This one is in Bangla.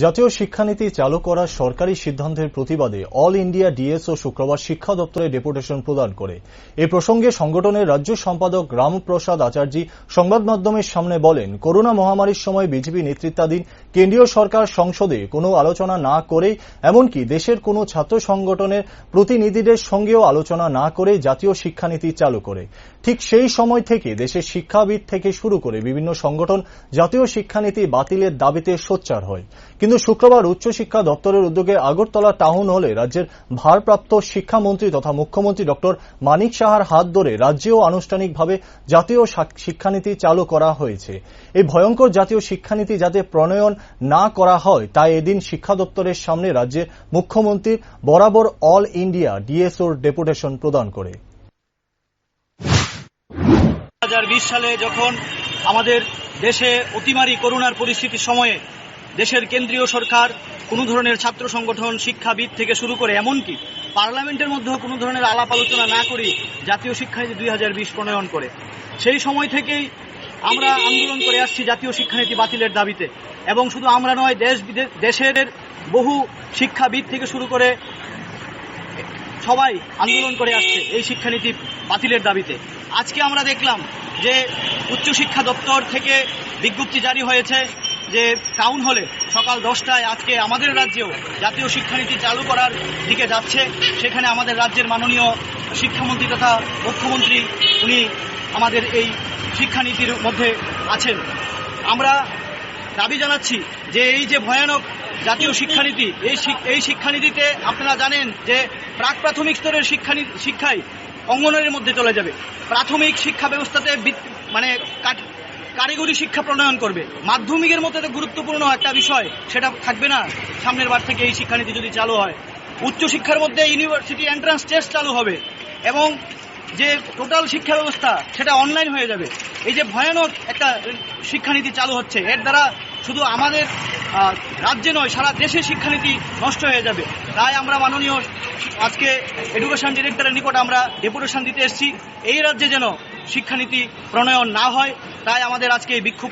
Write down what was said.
জাতীয় শিক্ষানীতি চালু করার সরকারি সিদ্ধান্তের প্রতিবাদে অল ইন্ডিয়া ডিএসও শুক্রবার শিক্ষা দপ্তরে ডেপুটেশন প্রদান করে। এ প্রসঙ্গে সংগঠনের রাজ্য সম্পাদক রামপ্রসাদ আচার্য সংবাদ মাধ্যমের সামনে বলেন, করোনা মহামারীর সময় বিজেপি নেতৃত্বাধীন কেন্দ্রীয় সরকার সংসদে কোনো আলোচনা না করে, এমনকি দেশের কোনো ছাত্র সংগঠনের প্রতিনিধিদের সঙ্গেও আলোচনা না করে জাতীয় শিক্ষানীতি চালু করে। ঠিক সেই সময় থেকে দেশের শিক্ষাবিদ থেকে শুরু করে বিভিন্ন সংগঠন জাতীয় শিক্ষানীতি বাতিলের দাবিতে সোচ্চার হয়। কিন্তু শুক্রবার উচ্চশিক্ষা দপ্তরের উদ্যোগে আগরতলা টাউন হলে রাজ্যের ভারপ্রাপ্ত শিক্ষামন্ত্রী তথা মুখ্যমন্ত্রী ডক্টর মানিক সাহার হাত ধরে রাজ্যেও আনুষ্ঠানিকভাবে জাতীয় শিক্ষানীতি চালু করা হয়েছে। এই ভয়ঙ্কর জাতীয় শিক্ষানীতি যাতে প্রণয়ন না করা হয়, তাই এদিন শিক্ষা দপ্তরের সামনে রাজ্যের মুখ্যমন্ত্রীর বরাবর অল ইন্ডিয়া ডিএসওর ডেপুটেশন প্রদান করে। 2020 সালে যখন আমাদের দেশে অতিমারী করোনার পরিস্থিতির সময়ে দেশের কেন্দ্রীয় সরকার কোনো ধরনের ছাত্র সংগঠন, শিক্ষাবিদ থেকে শুরু করে এমনকি পার্লামেন্টের মধ্যেও কোনো ধরনের আলাপ আলোচনা না করে জাতীয় শিক্ষানীতি 2020 প্রণয়ন করে, সেই সময় থেকেই আমরা আন্দোলন করে আসছি জাতীয় শিক্ষানীতি বাতিলের দাবিতে। এবং শুধু আমরা নয়, দেশের বহু শিক্ষাবিদ থেকে শুরু করে সবাই আন্দোলন করে আসছে এই শিক্ষানীতি বাতিলের দাবিতে। আজকে আমরা দেখলাম যে উচ্চশিক্ষা দপ্তর থেকে বিজ্ঞপ্তি জারি হয়েছে যে টাউন হলে সকাল 10টায় আজকে আমাদের রাজ্যেও জাতীয় শিক্ষানীতি চালু করার দিকে যাচ্ছে। সেখানে আমাদের রাজ্যের মাননীয় শিক্ষামন্ত্রী তথা মুখ্যমন্ত্রী উনি আমাদের এই শিক্ষানীতির মধ্যে আছেন। আমরা দাবি জানাচ্ছি যে এই যে ভয়ানক জাতীয় শিক্ষানীতি, এই শিক্ষানীতিতে আপনারা জানেন যে প্রাক প্রাথমিক স্তরের শিক্ষাই অঙ্গনের মধ্যে চলে যাবে। প্রাথমিক শিক্ষা ব্যবস্থাতে কারিগরি শিক্ষা প্রণয়ন করবে। মাধ্যমিকের মতো গুরুত্বপূর্ণ একটা বিষয় সেটা থাকবে না সামনের বার থেকে এই শিক্ষানীতি যদি চালু হয়। উচ্চশিক্ষার মধ্যে ইউনিভার্সিটি এন্ট্রান্স টেস্ট চালু হবে এবং যে টোটাল শিক্ষা ব্যবস্থা সেটা অনলাইন হয়ে যাবে। এই যে ভয়ানক একটা শিক্ষানীতি চালু হচ্ছে, এর দ্বারা শুধু আমাদের রাজ্যে নয়, সারা দেশে শিক্ষানীতি নষ্ট হয়ে যাবে। তাই আমরা মাননীয় আজকে এডুকেশন ডিরেক্টরের নিকট আমরা ডেপুটেশন দিতে এসেছি এই রাজ্যে যেন শিক্ষানীতি প্রণয়ন না হয়। তাই আমাদের আজকে এই বিক্ষোভ